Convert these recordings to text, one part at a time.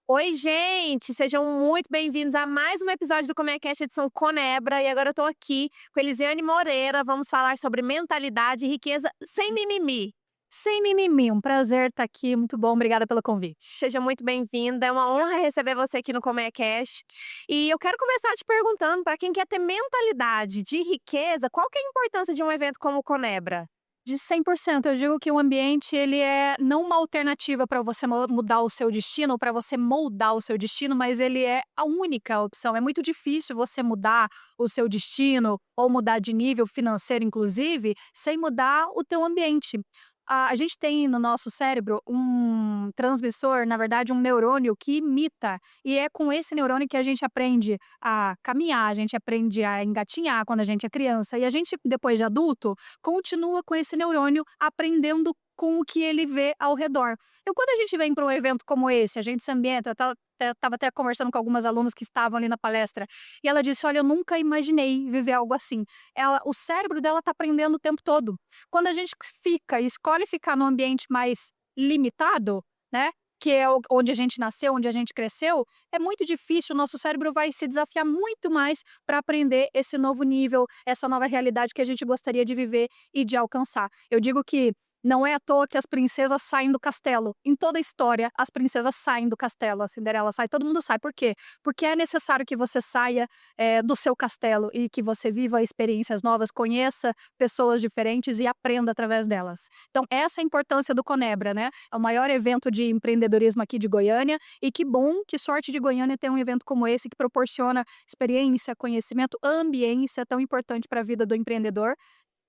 Oi, gente! Sejam muito bem-vindos a mais um episódio do ComeCast edição Conebra. E agora eu tô aqui com Elisiane Moreira. Vamos falar sobre mentalidade e riqueza sem mimimi. Sem mimimi, um prazer estar aqui, muito bom, obrigada pelo convite. Seja muito bem-vinda. É uma honra receber você aqui no ComeCast. E eu quero começar te perguntando, para quem quer ter mentalidade de riqueza, qual que é a importância de um evento como o Conebra? De 100%, eu digo que o ambiente ele é não uma alternativa para você mudar o seu destino ou para você moldar o seu destino, mas ele é a única opção. É muito difícil você mudar o seu destino ou mudar de nível financeiro, inclusive, sem mudar o teu ambiente. A gente tem no nosso cérebro um transmissor, na verdade, um neurônio que imita, e é com esse neurônio que a gente aprende a caminhar, a gente aprende a engatinhar quando a gente é criança, e a gente, depois de adulto, continua com esse neurônio aprendendo com o que ele vê ao redor. Então, quando a gente vem para um evento como esse, a gente se ambienta, estava até conversando com algumas alunas que estavam ali na palestra, e ela disse: "Olha, eu nunca imaginei viver algo assim". O cérebro dela está aprendendo o tempo todo. Quando a gente escolhe ficar num ambiente mais limitado, né, que é onde a gente nasceu, onde a gente cresceu, é muito difícil, o nosso cérebro vai se desafiar muito mais para aprender esse novo nível, essa nova realidade que a gente gostaria de viver e de alcançar. Eu digo que não é à toa que as princesas saem do castelo. Em toda a história, as princesas saem do castelo, a Cinderela sai, todo mundo sai. Por quê? Porque é necessário que você saia, do seu castelo e que você viva experiências novas, conheça pessoas diferentes e aprenda através delas. Então essa é a importância do Conebra, né, é o maior evento de empreendedorismo aqui de Goiânia, e que bom, que sorte de Goiânia ter um evento como esse que proporciona experiência, conhecimento, ambiência tão importante para a vida do empreendedor,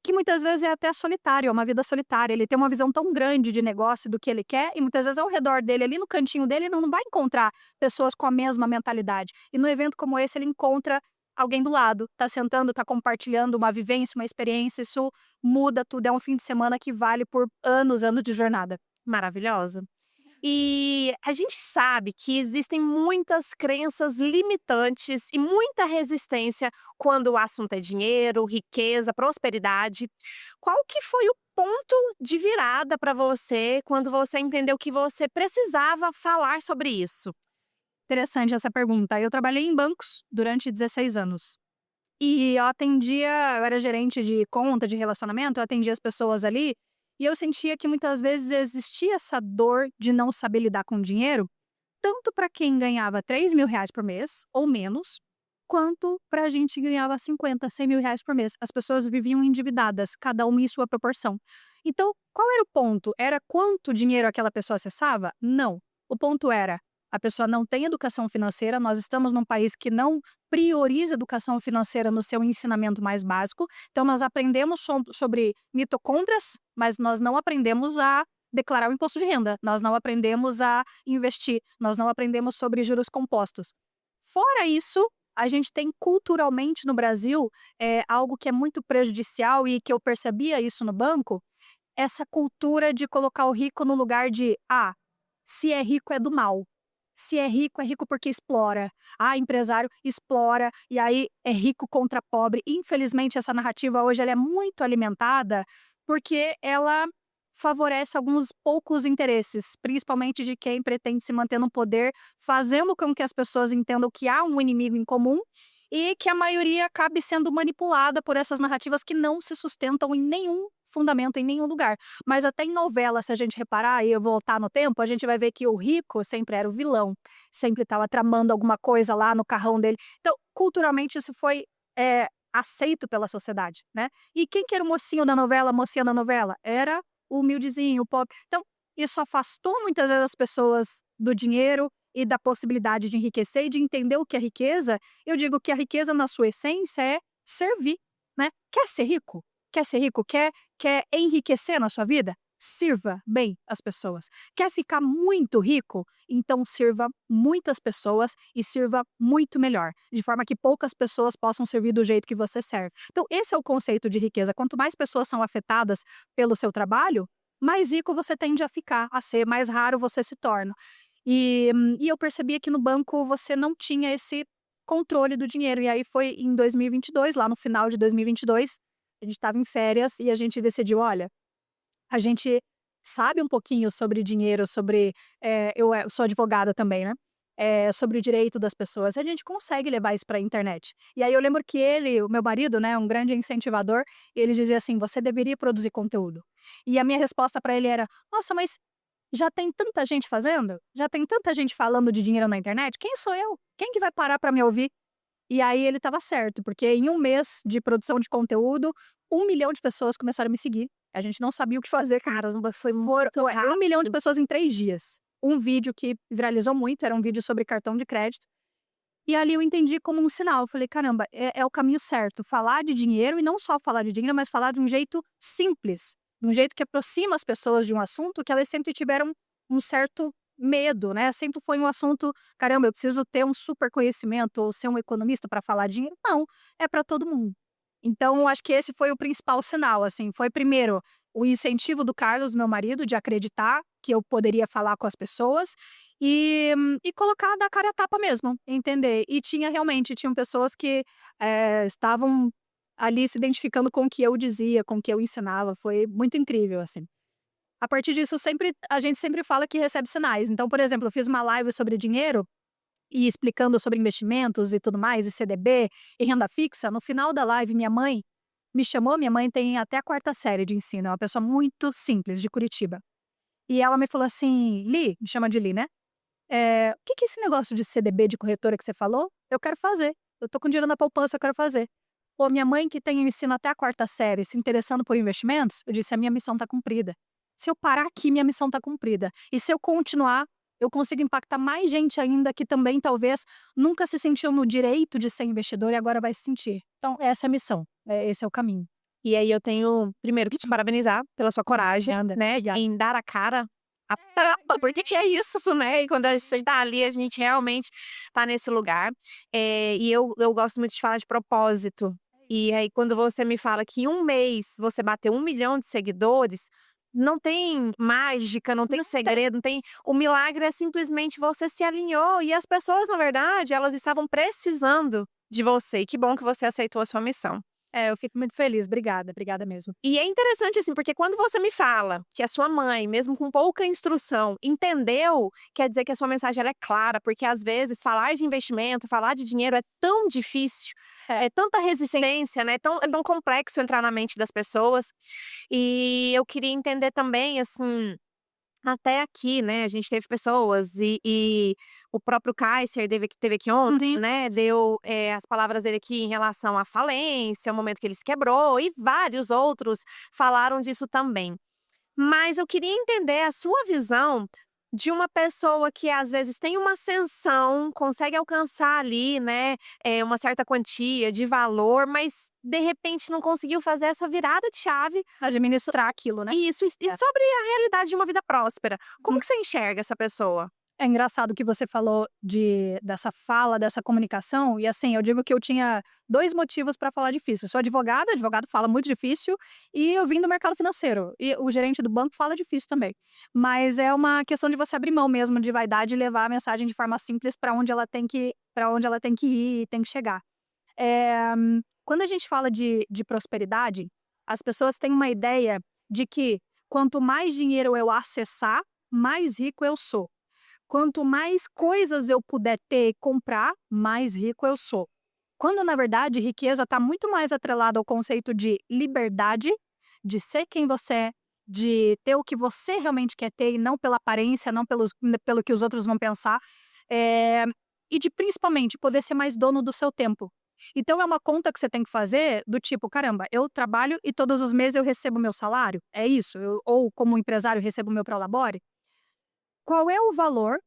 que muitas vezes é até solitário, é uma vida solitária, ele tem uma visão tão grande de negócio do que ele quer e muitas vezes ao redor dele, ali no cantinho dele, ele não vai encontrar pessoas com a mesma mentalidade. E no evento como esse ele encontra alguém do lado, tá sentando, tá compartilhando uma vivência, uma experiência, isso muda tudo, é um fim de semana que vale por anos, anos de jornada. Maravilhosa. E a gente sabe que existem muitas crenças limitantes e muita resistência quando o assunto é dinheiro, riqueza, prosperidade. Qual que foi o ponto de virada para você quando você entendeu que você precisava falar sobre isso? Interessante essa pergunta. Eu trabalhei em bancos durante 16 anos. E eu era gerente de conta, de relacionamento, eu atendia as pessoas ali, e eu sentia que muitas vezes existia essa dor de não saber lidar com dinheiro, tanto para quem ganhava R$ 3.000 por mês, ou menos, quanto para a gente que ganhava 50, R$ 100.000 por mês. As pessoas viviam endividadas, cada uma em sua proporção. Então, qual era o ponto? Era quanto dinheiro aquela pessoa acessava? Não. O ponto era, a pessoa não tem educação financeira, nós estamos num país que não prioriza educação financeira no seu ensinamento mais básico, então nós aprendemos sobre mitocôndrias, mas nós não aprendemos a declarar o imposto de renda, nós não aprendemos a investir, nós não aprendemos sobre juros compostos. Fora isso, a gente tem culturalmente no Brasil, algo que é muito prejudicial e que eu percebia isso no banco, essa cultura de colocar o rico no lugar de: "Ah, se é rico é do mal. Se é rico porque explora. Ah, empresário explora, e aí é rico contra pobre". Infelizmente essa narrativa hoje ela é muito alimentada, porque ela favorece alguns poucos interesses, principalmente de quem pretende se manter no poder, fazendo com que as pessoas entendam que há um inimigo em comum, e que a maioria acabe sendo manipulada por essas narrativas que não se sustentam em nenhum fundamento, em nenhum lugar. Mas até em novela, se a gente reparar e voltar no tempo, a gente vai ver que o rico sempre era o vilão, sempre estava tramando alguma coisa lá no carrão dele. Então, culturalmente, isso foi, aceito pela sociedade, né. E quem que era o mocinho da novela, a mocinha da novela? Era o humildezinho, o pobre. Então, isso afastou muitas vezes as pessoas do dinheiro e da possibilidade de enriquecer e de entender o que é riqueza. Eu digo que a riqueza na sua essência é servir, né. Quer ser rico? Quer ser rico? Quer enriquecer na sua vida? Sirva bem as pessoas. Quer ficar muito rico? Então sirva muitas pessoas e sirva muito melhor, de forma que poucas pessoas possam servir do jeito que você serve. Então esse é o conceito de riqueza, quanto mais pessoas são afetadas pelo seu trabalho, mais rico você tende a ficar, a ser, mais raro você se torna. E eu percebia que no banco você não tinha esse controle do dinheiro, e aí foi em 2022, lá no final de 2022, a gente estava em férias e a gente decidiu: "Olha, a gente sabe um pouquinho sobre dinheiro, sobre", eu sou advogada também, né, sobre o direito das pessoas, a gente consegue levar isso para a internet. E aí eu lembro que ele, o meu marido, né, um grande incentivador, ele dizia assim: "Você deveria produzir conteúdo". E a minha resposta para ele era: "Nossa, mas já tem tanta gente fazendo? Já tem tanta gente falando de dinheiro na internet? Quem sou eu? Quem que vai parar para me ouvir?" E aí ele estava certo, porque em um mês de produção de conteúdo, 1 milhão de pessoas começaram a me seguir. A gente não sabia o que fazer, cara. Caramba, foi muito 1 milhão de rápido. pessoas em 3 dias. Um vídeo que viralizou muito, era um vídeo sobre cartão de crédito. E ali eu entendi como um sinal. Eu falei: "Caramba, é o caminho certo, falar de dinheiro e não só falar de dinheiro, mas falar de um jeito simples, de um jeito que aproxima as pessoas de um assunto que elas sempre tiveram um certo medo, né, sempre foi um assunto: 'Caramba, eu preciso ter um super conhecimento ou ser um economista para falar de dinheiro'". Não, é para todo mundo. Então eu acho que esse foi o principal sinal, assim, foi primeiro o incentivo do Carlos, meu marido, de acreditar que eu poderia falar com as pessoas e colocar da cara a tapa mesmo, entender. E tinham pessoas que, estavam ali se identificando com o que eu dizia, com o que eu ensinava, foi muito incrível, assim. A partir disso sempre a gente sempre fala que recebe sinais, então, por exemplo, eu fiz uma live sobre dinheiro e explicando sobre investimentos e tudo mais, e CDB, e renda fixa, no final da live minha mãe me chamou, minha mãe tem até a 4ª série de ensino, é uma pessoa muito simples, de Curitiba. E ela me falou assim: "Li", me chama de Li, né, "o que que é esse negócio de CDB de corretora que você falou? Eu quero fazer, eu tô com dinheiro na poupança, eu quero fazer". Pô, minha mãe que tem o ensino até a 4ª série, se interessando por investimentos, eu disse: "A minha missão tá cumprida. Se eu parar aqui, minha missão tá cumprida. E se eu continuar, eu consigo impactar mais gente ainda que também talvez nunca se sentiu no direito de ser investidor e agora vai se sentir". Então essa é a missão, esse é o caminho. E aí eu tenho, primeiro, que te parabenizar pela sua coragem, Obrigada, né, obrigada. em dar a cara a tapa, porque que é isso, né, e quando a gente tá ali, a gente realmente tá nesse lugar. E eu gosto muito de falar de propósito. É E isso. aí quando você me fala que em um mês você bateu 1 milhão de seguidores, não tem mágica, não tem Não tem. segredo, não tem, o milagre é simplesmente você se alinhou e as pessoas, na verdade, elas estavam precisando de você, e que bom que você aceitou a sua missão. Eu fico muito feliz, obrigada, obrigada mesmo. E é interessante, assim, porque quando você me fala que a sua mãe, mesmo com pouca instrução, entendeu, quer dizer que a sua mensagem ela é clara, porque às vezes falar de investimento, falar de dinheiro é tão difícil, É, é tanta sim, resistência, né, é sim. tão complexo entrar na mente das pessoas. E eu queria entender também, assim, até aqui, né, a gente teve pessoas e o próprio Kaiser teve aqui ontem, Uhum. né, deu, as palavras dele aqui em relação à falência, o momento que ele se quebrou e vários outros falaram disso também. Mas eu queria entender a sua visão de uma pessoa que às vezes tem uma ascensão, consegue alcançar ali, né, uma certa quantia de valor, mas de repente não conseguiu fazer essa virada de chave. Administrar aquilo, né. E É. sobre a realidade de uma vida próspera, como Uhum. que você enxerga essa pessoa? É engraçado que você falou dessa fala, dessa comunicação, e assim, eu digo que eu tinha 2 motivos para falar difícil. Eu sou advogada, advogado fala muito difícil, e eu vim do mercado financeiro, e o gerente do banco fala difícil também. Mas é uma questão de você abrir mão mesmo de vaidade e levar a mensagem de forma simples para onde ela tem que ir e tem que chegar. Quando a gente fala de prosperidade, as pessoas têm uma ideia de que quanto mais dinheiro eu acessar, mais rico eu sou. Quanto mais coisas eu puder ter e comprar, mais rico eu sou. Quando na verdade riqueza está muito mais atrelada ao conceito de liberdade, de ser quem você é, de ter o que você realmente quer ter e não pela aparência, não pelo que os outros vão pensar, eh, e de principalmente poder ser mais dono do seu tempo. Então é uma conta que você tem que fazer do tipo: "Caramba, eu trabalho e todos os meses eu recebo meu salário? É isso? Ou como empresário recebo meu prolabore? Qual é o valor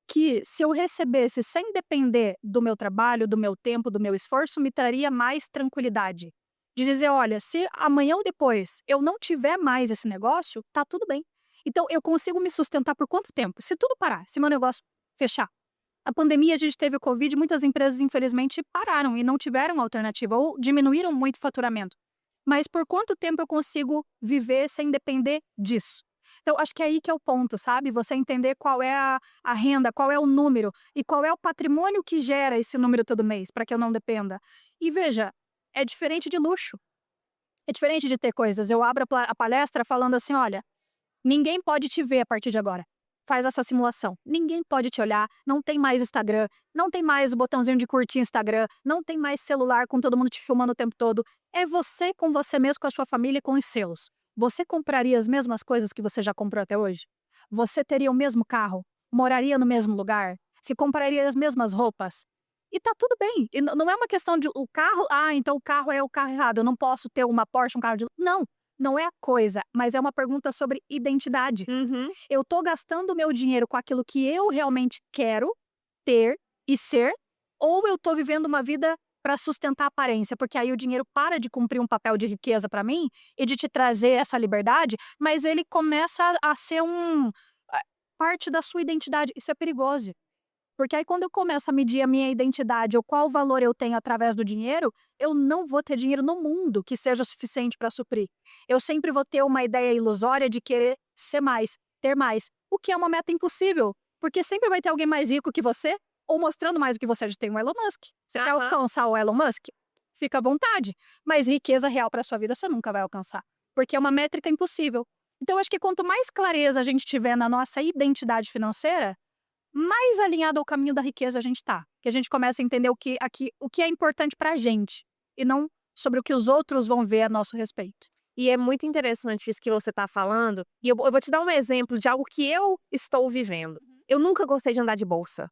que, se eu recebesse sem depender do meu trabalho, do meu tempo, do meu esforço, me traria mais tranquilidade? De dizer: "Olha, se amanhã ou depois eu não tiver mais esse negócio, tá tudo bem. Então eu consigo me sustentar por quanto tempo? Se tudo parar, se meu negócio fechar". A pandemia, a gente teve o Covid, muitas empresas infelizmente pararam e não tiveram alternativa ou diminuíram muito o faturamento. Mas por quanto tempo eu consigo viver sem depender disso? Então, acho que é aí que é o ponto, sabe? Você entender qual é a renda, qual é o número e qual é o patrimônio que gera esse número todo mês, para que eu não dependa. E veja, é diferente de luxo, é diferente de ter coisas. Eu abro a palestra falando assim: olha, ninguém pode te ver a partir de agora. Faz essa simulação. Ninguém pode te olhar, não tem mais Instagram, não tem mais o botãozinho de curtir Instagram, não tem mais celular com todo mundo te filmando o tempo todo. É você com você mesmo, com a sua família e com os seus. Você compraria as mesmas coisas que você já comprou até hoje? Você teria o mesmo carro? Moraria no mesmo lugar? Se compraria as mesmas roupas? E tá tudo bem. E não é uma questão de o carro, então o carro é o carro errado, eu não posso ter uma Porsche, um carro de. Não, não é a coisa, mas é uma pergunta sobre identidade. Uhum. Eu tô gastando o meu dinheiro com aquilo que eu realmente quero ter e ser, ou eu tô vivendo uma vida para sustentar a aparência, porque aí o dinheiro para de cumprir um papel de riqueza para mim e de te trazer essa liberdade, mas ele começa a ser parte da sua identidade. Isso é perigoso. Porque aí quando eu começo a medir a minha identidade ou qual valor eu tenho através do dinheiro, eu não vou ter dinheiro no mundo que seja suficiente para suprir. Eu sempre vou ter uma ideia ilusória de querer ser mais, ter mais, o que é uma meta impossível, porque sempre vai ter alguém mais rico que você ou mostrando mais do que você já tem o Elon Musk. Você quer Aham. alcançar o Elon Musk? Fica à vontade, mas riqueza real para sua vida você nunca vai alcançar, porque é uma métrica impossível. Então eu acho que quanto mais clareza a gente tiver na nossa identidade financeira, mais alinhado ao caminho da riqueza a gente tá. Que a gente começa a entender o que é importante pra gente, e não sobre o que os outros vão ver a nosso respeito. E é muito interessante isso que você está falando, e eu vou te dar um exemplo de algo que eu estou vivendo. Eu nunca gostei de andar de bolsa.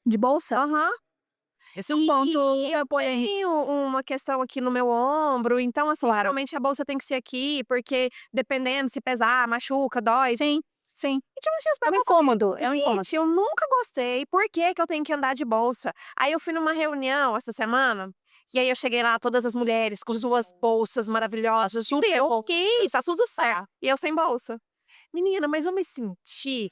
De bolsa? Aham. Esse é um ponto. E eu tenho uma questão aqui no meu ombro, então, assim, geralmente a bolsa tem que ser aqui, porque dependendo se pesar, machuca, dói. Sim, sim. E tinha uns dias É um incômodo, é um incômodo. gente, eu nunca gostei, por que que eu tenho que andar de bolsa? Aí eu fui numa reunião essa semana, e aí eu cheguei lá, todas as mulheres com suas bolsas maravilhosas, jurei, ok, tá tudo certo. E eu sem bolsa. Menina, mas eu me senti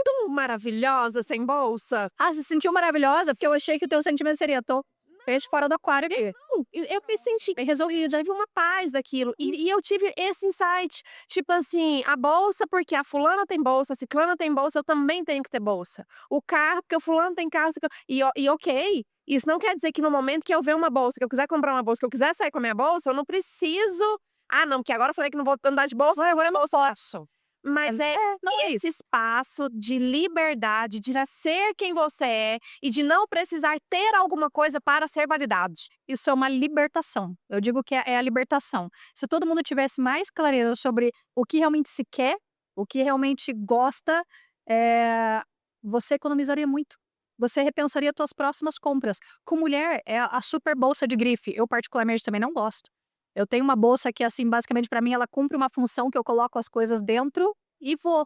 tão maravilhosa sem bolsa. Ah, se sentiu maravilhosa? Porque eu achei que o teu sentimento seria: "Tô peixe fora do aquário aqui, Não, eu me senti bem resolvido". tive uma paz daquilo. E eu tive esse insight, tipo assim, a bolsa, porque a fulana tem bolsa, a ciclana tem bolsa, eu também tenho que ter bolsa. O carro, porque o fulano tem carro, e ok, isso não quer dizer que no momento que eu ver uma bolsa, que eu quiser comprar uma bolsa, que eu quiser sair com a minha bolsa, eu não preciso: "Ah não, porque agora eu falei que não vou andar de bolsa, agora eu não posso". Mas Não é esse isso. espaço de liberdade, de já ser quem você é e de não precisar ter alguma coisa para ser validado. Isso é uma libertação. Eu digo que é a libertação. Se todo mundo tivesse mais clareza sobre o que realmente se quer, o que realmente gosta, você economizaria muito. Você repensaria suas próximas compras. Com mulher, é a super bolsa de grife. Eu particularmente também não gosto. Eu tenho uma bolsa que, assim, basicamente para mim ela cumpre uma função que eu coloco as coisas dentro e vou.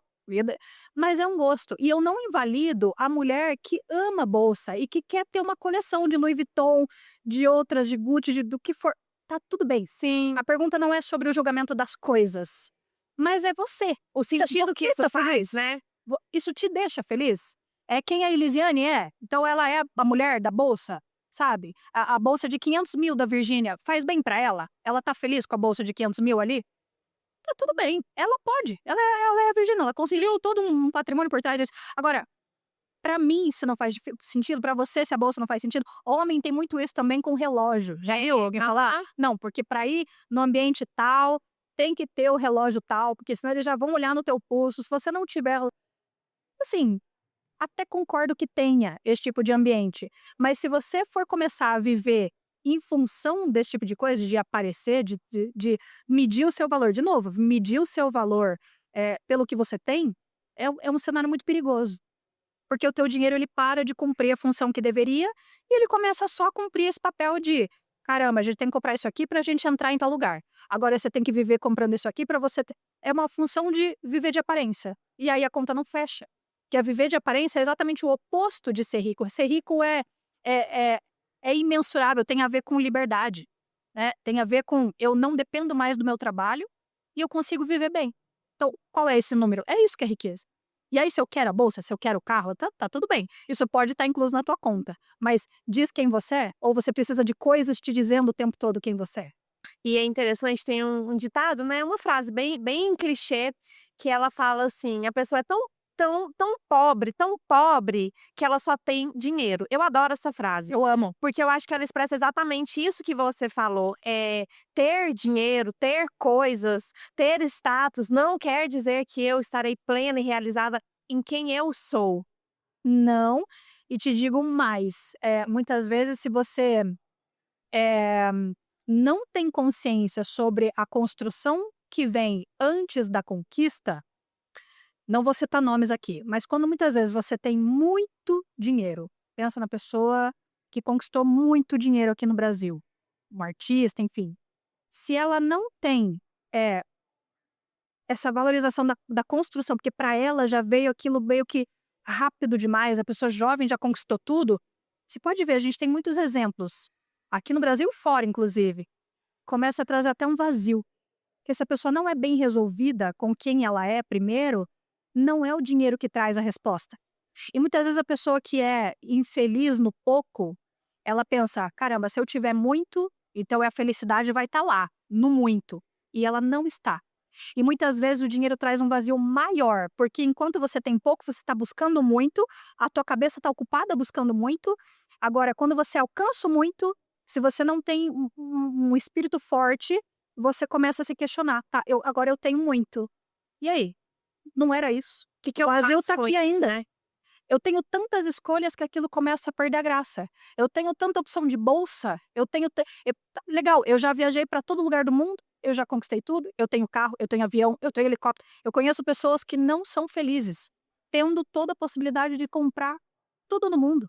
Mas é um gosto. E eu não invalido a mulher que ama bolsa e que quer ter uma coleção de Louis Vuitton, de outras, de Gucci, do que for. Tá tudo bem. Sim, A pergunta não é sobre o julgamento das coisas, mas é você. o sentido que Você isso tá faz, feliz? né. Isso te deixa feliz? É quem a Elisiane é? Então ela é a mulher da bolsa, sabe? A bolsa de 500.000 da Virgínia faz bem pra ela? Ela tá feliz com a bolsa de 500.000 ali? Tá tudo bem, ela pode. Ela é a Virgínia, ela conseguiu todo um patrimônio por trás disso. Agora, pra mim isso não faz sentido, pra você se a bolsa não faz sentido. Homem tem muito isso também com relógio. Já viu alguém falar? Aham. Não, porque pra ir no ambiente tal, tem que ter o relógio tal, porque senão eles já vão olhar no teu pulso. Se você não tiver, assim, até concordo que tenha esse tipo de ambiente, mas se você for começar a viver em função desse tipo de coisa, de aparecer, de medir o seu valor, de novo, medir o seu valor, pelo que você tem, é um cenário muito perigoso. Porque o teu dinheiro ele para de cumprir a função que deveria e ele começa só a cumprir esse papel de: "Caramba, a gente tem que comprar isso aqui pra gente entrar em tal lugar. Agora você tem que viver comprando isso aqui pra você ter". É uma função de viver de aparência. E aí a conta não fecha. Que a viver de aparência é exatamente o oposto de ser rico. Ser rico é é é imensurável, tem a ver com liberdade, né, tem a ver com eu não dependo mais do meu trabalho e eu consigo viver bem. Então, qual é esse número? É isso que é riqueza. E aí, se eu quero a bolsa, se eu quero o carro, tá tudo bem. Isso pode estar incluso na tua conta. Mas diz quem você é? Ou você precisa de coisas te dizendo o tempo todo quem você é? E é interessante, tem um ditado, né, uma frase bem clichê, que ela fala assim: "A pessoa é tão tão pobre, que ela só tem dinheiro. Eu adoro essa frase. Eu amo. Porque eu acho que ela expressa exatamente isso que você falou, ter dinheiro, ter coisas, ter status não quer dizer que eu estarei plena e realizada em quem eu sou. Não, e te digo mais, muitas vezes se você, eh, não tem consciência sobre a construção que vem antes da conquista, não vou citar nomes aqui, mas quando muitas vezes você tem muito dinheiro, pensa na pessoa que conquistou muito dinheiro aqui no Brasil, um artista, enfim. Se ela não tem, eh, essa valorização da construção, porque para ela já veio aquilo meio que rápido demais, a pessoa jovem já conquistou tudo, você pode ver, a gente tem muitos exemplos, aqui no Brasil e fora inclusive, começa a trazer até um vazio, porque se a pessoa não é bem resolvida com quem ela é primeiro, não é o dinheiro que traz a resposta. E muitas vezes a pessoa que é infeliz no pouco, ela pensa: "Caramba, se eu tiver muito, então a felicidade vai estar lá, no muito", e ela não está. E muitas vezes o dinheiro traz um vazio maior, porque enquanto você tem pouco, você está buscando muito, a tua cabeça está ocupada buscando muito. Agora, quando você alcança o muito, se você não tem um espírito forte, você começa a se questionar: "Tá, agora eu tenho muito. E aí? Não era isso. Que eu O vazio faço está com aqui isso, ainda. né? Eu tenho tantas escolhas que aquilo começa a perder a graça. Eu tenho tanta opção de bolsa, eu tenho legal, eu já viajei para todo lugar do mundo, eu já conquistei tudo, eu tenho carro, eu tenho avião, eu tenho helicóptero. Eu conheço pessoas que não são felizes, tendo toda a possibilidade de comprar tudo no mundo.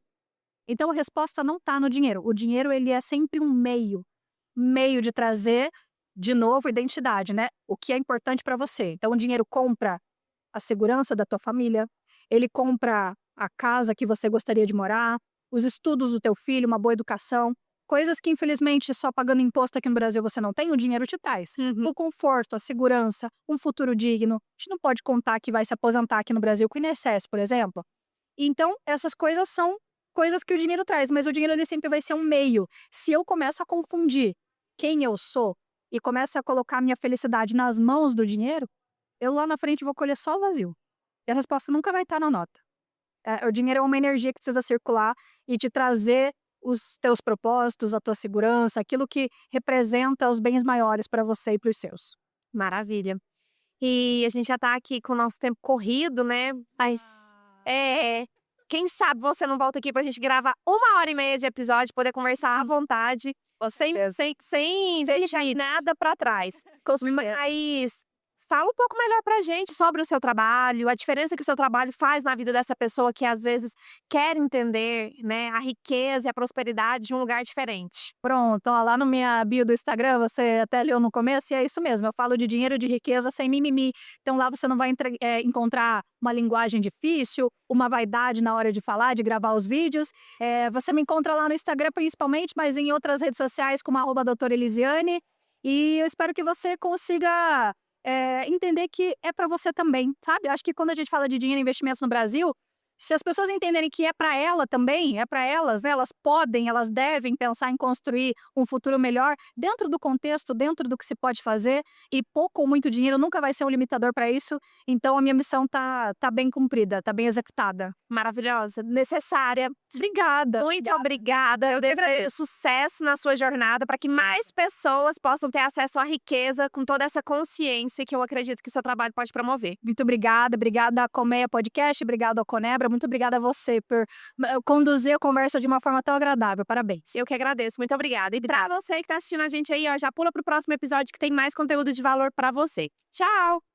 Então a resposta não está no dinheiro. O dinheiro ele é sempre um meio de trazer de novo identidade, né? O que é importante para você. Então o dinheiro compra a segurança da tua família, ele compra a casa que você gostaria de morar, os estudos do teu filho, uma boa educação, coisas que infelizmente só pagando imposto aqui no Brasil você não tem, o dinheiro te traz. Uhum. O conforto, a segurança, um futuro digno. A gente não pode contar que vai se aposentar aqui no Brasil com o INSS, por exemplo. Então, essas coisas são coisas que o dinheiro traz, mas o dinheiro ele sempre vai ser um meio. Se eu começo a confundir quem eu sou e começo a colocar minha felicidade nas mãos do dinheiro, eu lá na frente vou colher só o vazio. E a resposta nunca vai estar na nota. O dinheiro é uma energia que precisa circular e te trazer os teus propósitos, a tua segurança, aquilo que representa os bens maiores para você e para os seus. Maravilha. E a gente já tá aqui com o nosso tempo corrido, né, mas é, quem sabe você não volta aqui pra gente gravar 1h30 de episódio, poder conversar à vontade, sem certeza. sem deixar nada pra trás. Mas fala um pouco melhor pra gente sobre o seu trabalho, a diferença que o seu trabalho faz na vida dessa pessoa que às vezes quer entender, né, a riqueza e a prosperidade de um lugar diferente. Pronto, ó, lá no minha bio do Instagram, você até leu no começo, e é isso mesmo, eu falo de dinheiro, de riqueza sem mimimi. Então lá você não vai encontrar uma linguagem difícil, uma vaidade na hora de falar, de gravar os vídeos. Você me encontra lá no Instagram principalmente, mas em outras redes sociais como @doutora Elisiane. E eu espero que você consiga entender que é para você também, sabe? Acho que quando a gente fala de dinheiro e investimentos no Brasil, se as pessoas entenderem que é para ela também, é para elas, né, elas podem, elas devem pensar em construir um futuro melhor dentro do contexto, dentro do que se pode fazer, e pouco ou muito dinheiro nunca vai ser um limitador para isso, então a minha missão tá bem cumprida, tá bem executada. Maravilhosa, necessária. Obrigada. Muito obrigada. Eu desejo sucesso na sua jornada para que mais pessoas possam ter acesso à riqueza com toda essa consciência que eu acredito que o seu trabalho pode promover. Muito obrigada, obrigada à Colmeia Podcast, obrigada ao Conebra, muito obrigada a você por conduzir a conversa de uma forma tão agradável, parabéns. Eu que agradeço, muito obrigada. E para você que está assistindo a gente aí, ó, já pula pro próximo episódio que tem mais conteúdo de valor para você. Tchau!